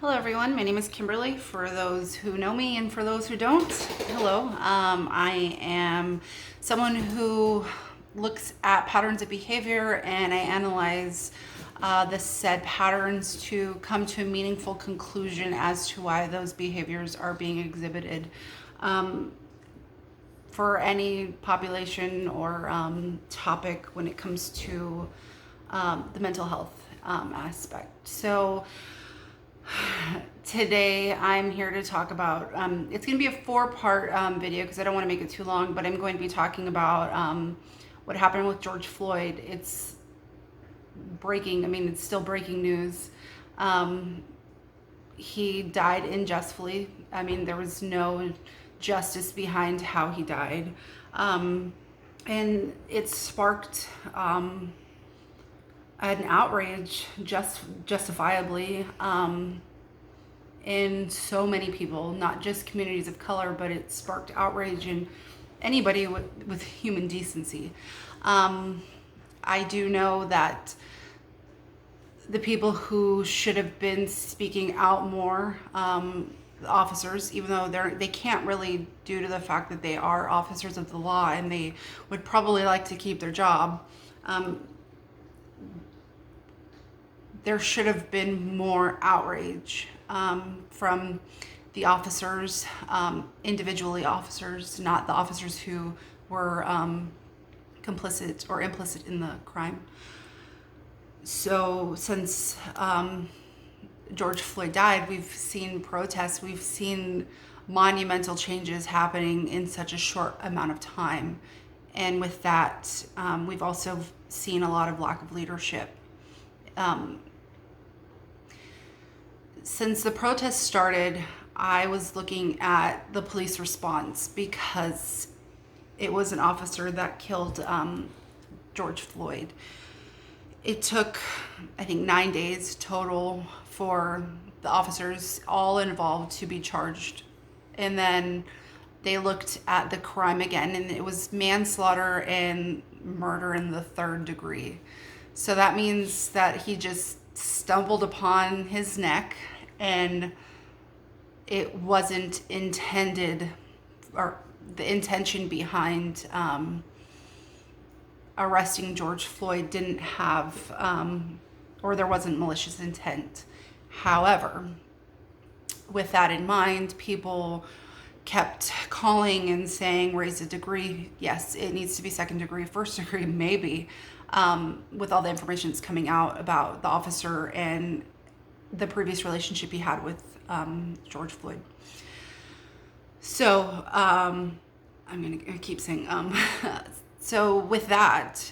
Hello everyone, my name is Kimberly. For those who know me and for those who don't, hello. I am someone who looks at patterns of behavior and I analyze the said patterns to come to a meaningful conclusion as to why those behaviors are being exhibited for any population or topic when it comes to the mental health aspect. So today I'm here to talk about, it's going to be a four-part video because I don't want to make it too long, but I'm going to be talking about what happened with George Floyd. It's breaking, it's still breaking news. He died unjustly. There was no justice behind how he died. And it sparked an outrage, justifiably, in so many people, not just communities of color, but it sparked outrage in anybody with human decency. I do know that the people who should have been speaking out more, the officers, even though they can't really, due to the fact that they are officers of the law and they would probably like to keep their job, there should have been more outrage from the officers, individually officers, not the officers who were complicit or implicit in the crime. So since George Floyd died, we've seen protests, we've seen monumental changes happening in such a short amount of time. And with that, we've also seen a lot of lack of leadership. Since the protests started, I was looking at the police response because it was an officer that killed George Floyd. It took, I think, 9 days total for the officers all involved to be charged. And then they looked at the crime again, and it was manslaughter and murder in the third degree. So that means that he just stumbled upon his neck, and it wasn't intended, or the intention behind arresting George Floyd didn't have, or there wasn't malicious intent. However, with that in mind, people kept calling and saying, raise a degree. Yes, it needs to be second degree, first degree, maybe, with all the information that's coming out about the officer and the previous relationship he had with George Floyd. So I'm gonna keep saying, so with that,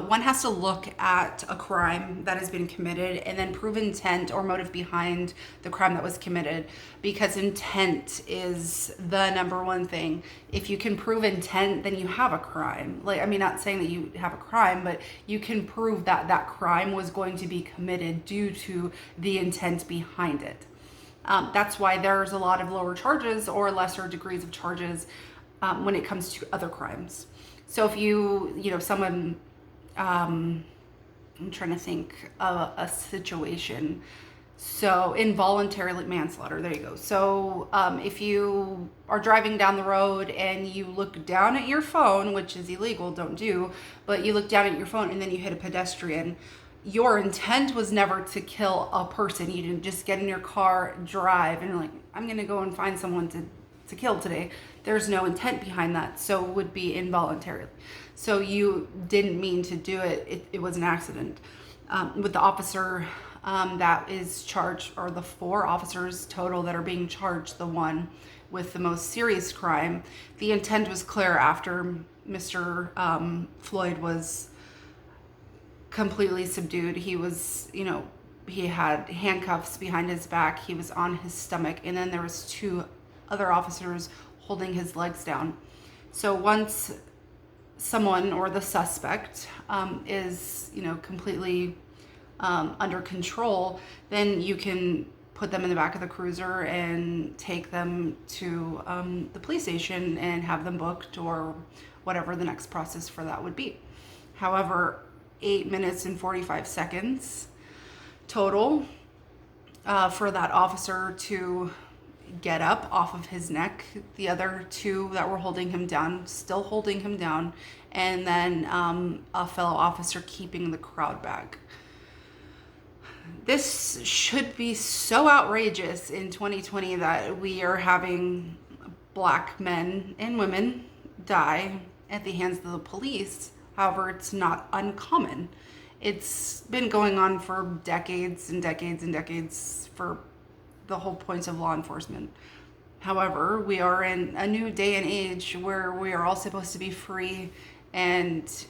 one has to look at a crime that has been committed and then prove intent or motive behind the crime that was committed, because intent is the number one thing. If you can prove intent, then you have a crime. Not saying that you have a crime, but you can prove that that crime was going to be committed due to the intent behind it. That's why there's a lot of lower charges or lesser degrees of charges when it comes to other crimes. So if someone, I'm trying to think of a situation. So involuntary manslaughter, there you go. So if you are driving down the road and you look down at your phone, which is illegal, don't do, but you look down at your phone and then you hit a pedestrian, your intent was never to kill a person. You didn't just get in your car, drive, and you're like, I'm gonna go and find someone to kill today. There's no intent behind that, so it would be involuntary. So you didn't mean to do it. It was an accident. With the officer that is charged, or the 4 officers total that are being charged, the one with the most serious crime, the intent was clear after Mr. Floyd was completely subdued. He was, he had handcuffs behind his back. He was on his stomach, and then there was 2 other officers holding his legs down. So once someone, or the suspect, is completely under control, then you can put them in the back of the cruiser and take them to the police station and have them booked, or whatever the next process for that would be. However, 8 minutes and 45 seconds total for that officer to get up off of his neck. The other two that were holding him down, still holding him down, and then a fellow officer keeping the crowd back. This should be so outrageous in 2020 that we are having Black men and women die at the hands of the police. However, it's not uncommon. It's been going on for decades and decades and decades for the whole points of law enforcement. However, we are in a new day and age where we are all supposed to be free and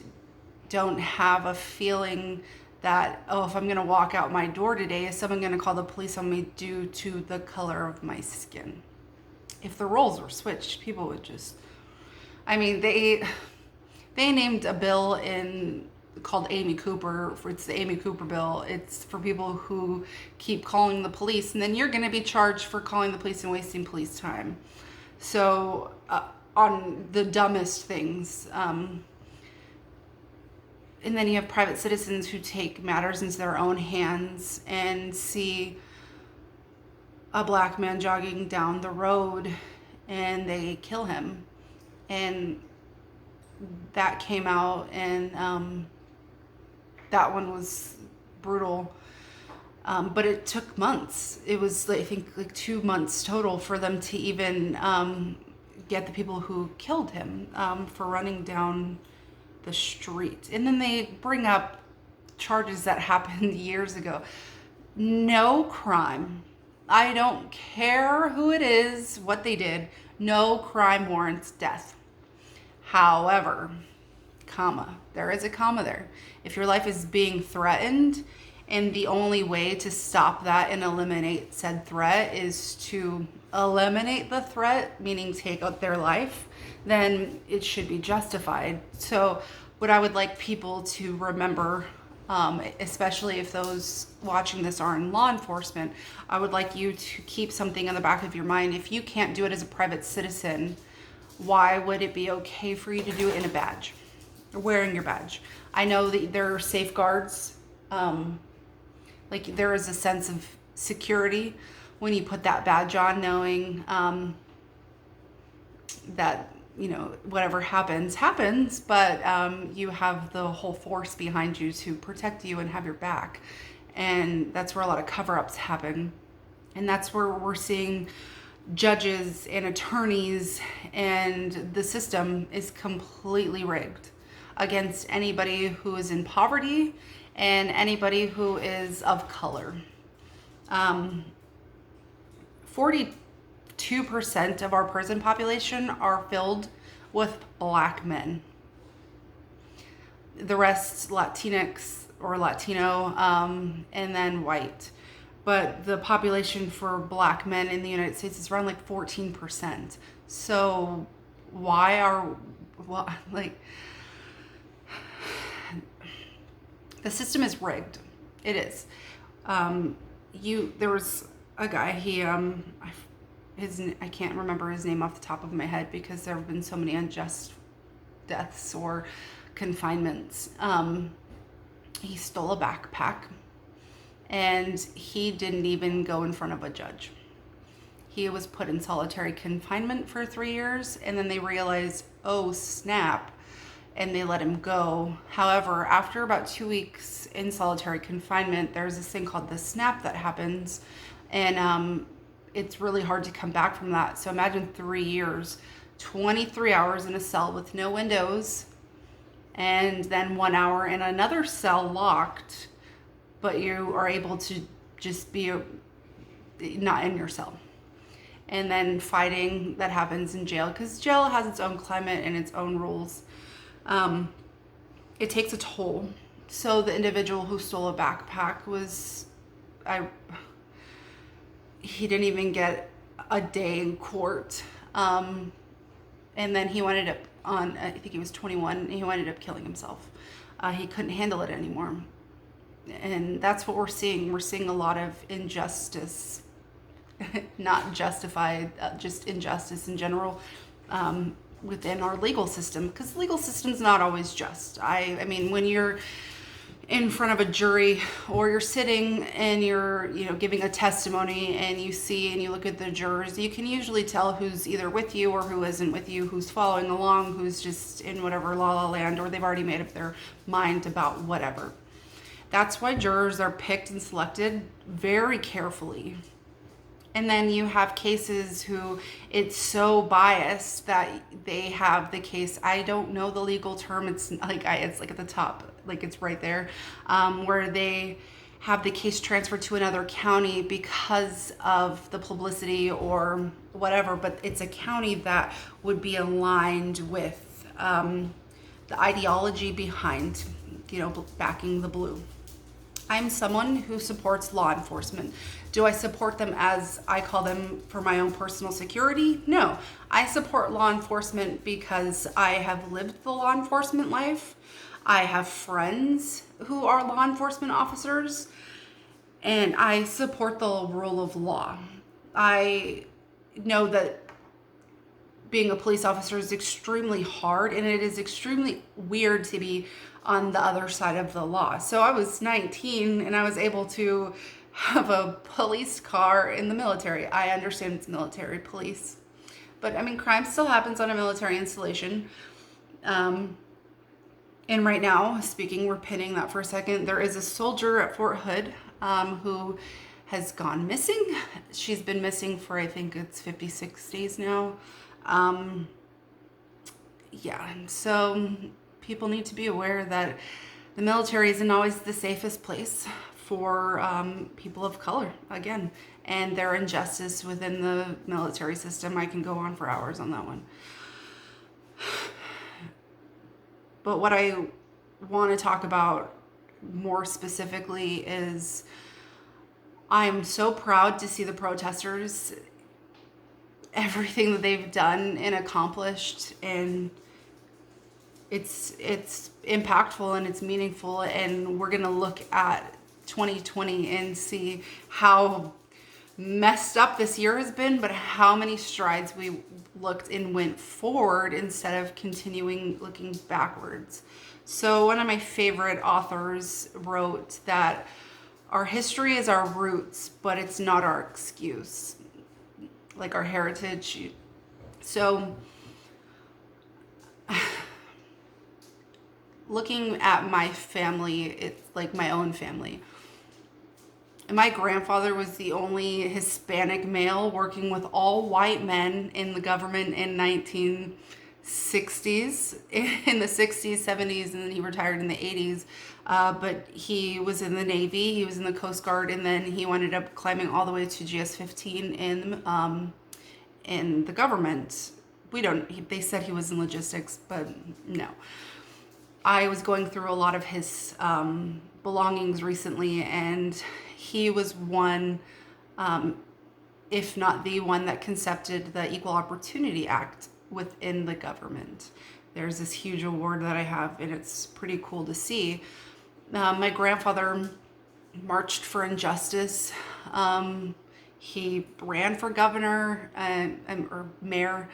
don't have a feeling that, oh, if I'm going to walk out my door today, is someone going to call the police on me due to the color of my skin? If the roles were switched, people would just, I mean, they named a bill called Amy Cooper. It's the Amy Cooper bill. It's for people who keep calling the police, and then you're going to be charged for calling the police and wasting police time. So on the dumbest things. And then you have private citizens who take matters into their own hands and see a Black man jogging down the road and they kill him. And that came out, and that one was brutal. But it took months. It was, I think, like 2 months total for them to even get the people who killed him for running down the street. And then they bring up charges that happened years ago. No crime. I don't care who it is, what they did. No crime warrants death. However, comma, there is a comma there. If your life is being threatened and the only way to stop that and eliminate said threat is to eliminate the threat, meaning take out their life, then it should be justified. So what I would like people to remember, especially if those watching this are in law enforcement, I would like you to keep something in the back of your mind. If you can't do it as a private citizen, why would it be okay for you to do it in a badge, or wearing your badge? I know that there are safeguards, like there is a sense of security when you put that badge on, knowing that, you know, whatever happens, but you have the whole force behind you to protect you and have your back. And that's where a lot of cover-ups happen. And that's where we're seeing judges and attorneys, and the system is completely rigged against anybody who is in poverty and anybody who is of color. 42% of our prison population are filled with Black men. The rest Latinx or Latino, and then white. But the population for Black men in the United States is around like 14%. So the system is rigged. It is. There was a guy, I can't remember his name off the top of my head because there have been so many unjust deaths or confinements. He stole a backpack, and he didn't even go in front of a judge. He was put in solitary confinement for 3 years, and then they realized, oh snap, and they let him go. However, after about 2 weeks in solitary confinement, there's this thing called the snap that happens, and it's really hard to come back from that. So imagine 3 years, 23 hours in a cell with no windows, and then 1 hour in another cell locked, but you are able to just be not in your cell. And then fighting that happens in jail, because jail has its own climate and its own rules. It takes a toll. So the individual who stole a backpack he didn't even get a day in court. And then he ended up I think he was 21, and he ended up killing himself. He couldn't handle it anymore. And that's what we're seeing. We're seeing a lot of injustice, not justified, just injustice in general, within our legal system, because the legal system's not always just. I mean, when you're in front of a jury, or you're sitting and you're, giving a testimony, and you see and you look at the jurors, you can usually tell who's either with you or who isn't with you, who's following along, who's just in whatever la la land, or they've already made up their mind about whatever. That's why jurors are picked and selected very carefully. And then you have cases who it's so biased that they have the case. I don't know the legal term. It's like at the top, like it's right there, where they have the case transferred to another county because of the publicity or whatever. But it's a county that would be aligned with the ideology behind, backing the blue. I'm someone who supports law enforcement. Do I support them as I call them for my own personal security? No. I support law enforcement because I have lived the law enforcement life. I have friends who are law enforcement officers, and I support the rule of law. I know that being a police officer is extremely hard, and it is extremely weird to be on the other side of the law. So I was 19 and I was able to have a police car in the military. I understand it's military police, but crime still happens on a military installation. And right now, we're pinning that for a second. There is a soldier at Fort Hood who has gone missing. She's been missing for, I think it's 56 days now. So people need to be aware that the military isn't always the safest place for people of color, again, and their injustice within the military system. I can go on for hours on that one. But what I want to talk about more specifically is I'm so proud to see the protesters, everything that they've done and accomplished, and it's impactful and it's meaningful. And we're gonna look at 2020 and see how messed up this year has been, but how many strides we looked and went forward instead of continuing looking backwards. So one of my favorite authors wrote that our history is our roots, but it's not our excuse, like our heritage. So looking at my family, it's like my own family. My grandfather was the only Hispanic male working with all white men in the government in 1960s, in the 60s, 70s, and then he retired in the 80s. But he was in the Navy, he was in the Coast Guard, and then he ended up climbing all the way to GS-15 in the government. They said he was in logistics, but no. I was going through a lot of his belongings recently, and he was one, if not the one, that concepted the Equal Opportunity Act within the government. There's this huge award that I have, and it's pretty cool to see. My grandfather marched for injustice. He ran for governor or mayor.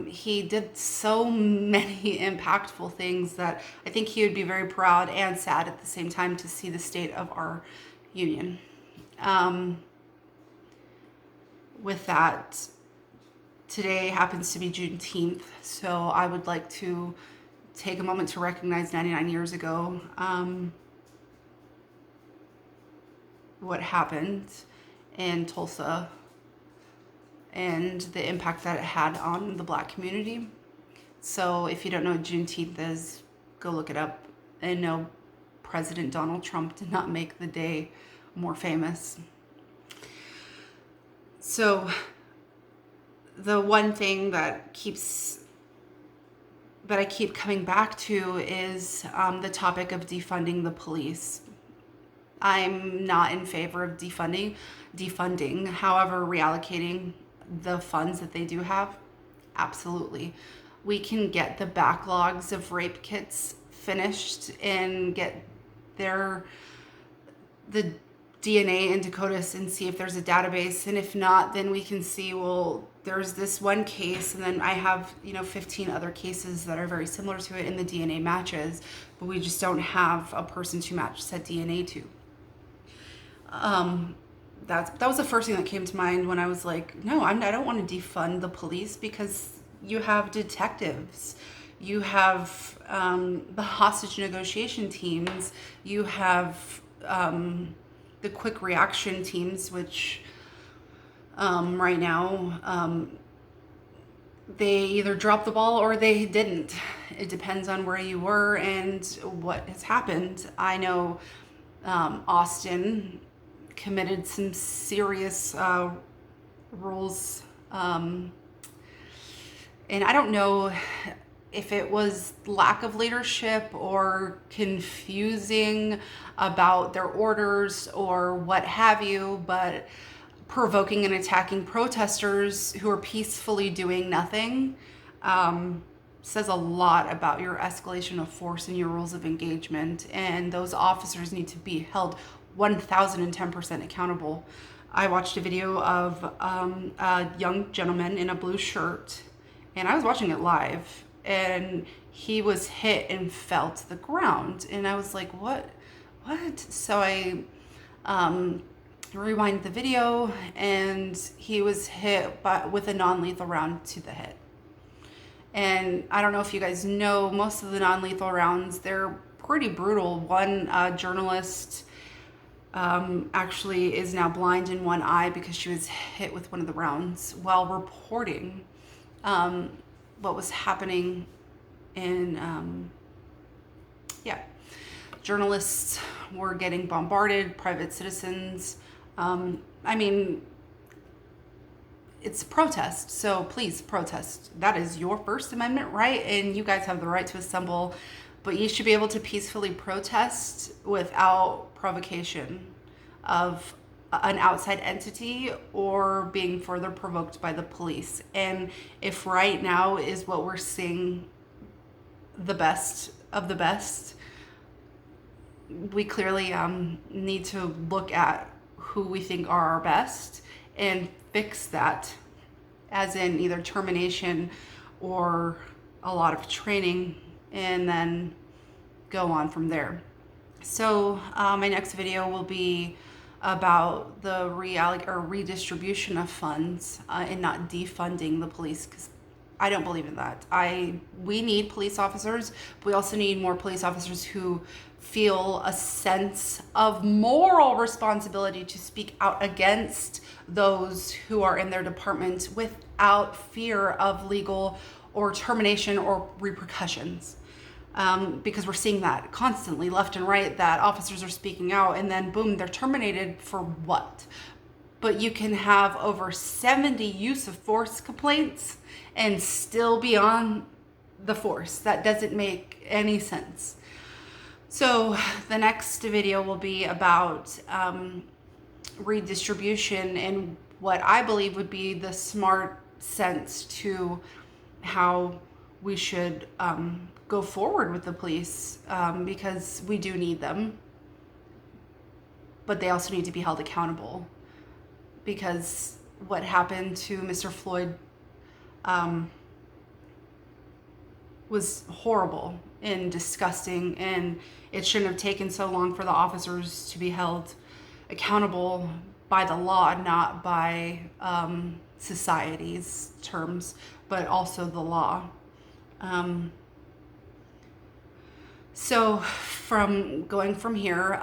He did so many impactful things that I think he would be very proud and sad at the same time to see the state of our union. With that, today happens to be Juneteenth, so I would like to take a moment to recognize 99 years ago what happened in Tulsa and the impact that it had on the Black community. So if you don't know what Juneteenth is, go look it up. And no, President Donald Trump did not make the day more famous. So the one thing that I keep coming back to is the topic of defunding the police. I'm not in favor of defunding. However, reallocating the funds that they do have, absolutely. We can get the backlogs of rape kits finished and get the DNA into CODIS and see if there's a database. And if not, then we can see, well, there's this one case, and then I have, 15 other cases that are very similar to it, and the DNA matches, but we just don't have a person to match said DNA to. That was the first thing that came to mind when I was like, no, I don't want to defund the police, because you have detectives, you have the hostage negotiation teams, you have the quick reaction teams, which right now they either dropped the ball or they didn't. It depends on where you were and what has happened. I know Austin committed some serious rules, and I don't know if it was lack of leadership or confusing about their orders or what have you, but provoking and attacking protesters who are peacefully doing nothing says a lot about your escalation of force and your rules of engagement, and those officers need to be held 1010% accountable. I watched a video of a young gentleman in a blue shirt, and I was watching it live, and he was hit and fell to the ground, and I was like, what? So I rewind the video, and he was hit with a non-lethal round to the head. And I don't know if you guys know, most of the non-lethal rounds, they're pretty brutal. One journalist actually is now blind in one eye because she was hit with one of the rounds while reporting what was happening in, journalists were getting bombarded, private citizens. I mean, it's protest, so please protest. That is your First Amendment right, and you guys have the right to assemble, but you should be able to peacefully protest without provocation of an outside entity or being further provoked by the police. And if right now is what we're seeing, the best of the best, we clearly need to look at who we think are our best and fix that, as in either termination or a lot of training, and then go on from there. So my next video will be about the redistribution of funds and not defunding the police, because I don't believe in that. We need police officers, but we also need more police officers who feel a sense of moral responsibility to speak out against those who are in their department without fear of legal or termination or repercussions. Because we're seeing that constantly, left and right, that officers are speaking out and then boom, they're terminated for what? But you can have over 70 use of force complaints and still be on the force. That doesn't make any sense. So the next video will be about redistribution and what I believe would be the smart sense to how we should go forward with the police, because we do need them, but they also need to be held accountable, because what happened to Mr. Floyd was horrible and disgusting, and it shouldn't have taken so long for the officers to be held accountable by the law, not by society's terms, but also the law. So going from here,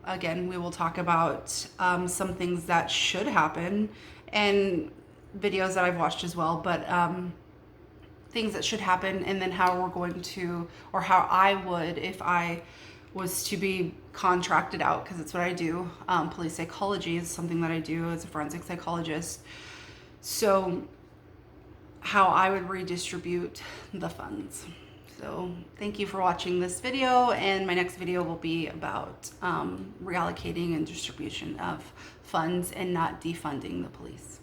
again, we will talk about some things that should happen and videos that I've watched as well, but things that should happen, and then how we're going to, or how I would if I was to be contracted out, because it's what I do. Police psychology is something that I do as a forensic psychologist. So how I would redistribute the funds. So thank you for watching this video, and my next video will be about reallocating and distribution of funds and not defunding the police.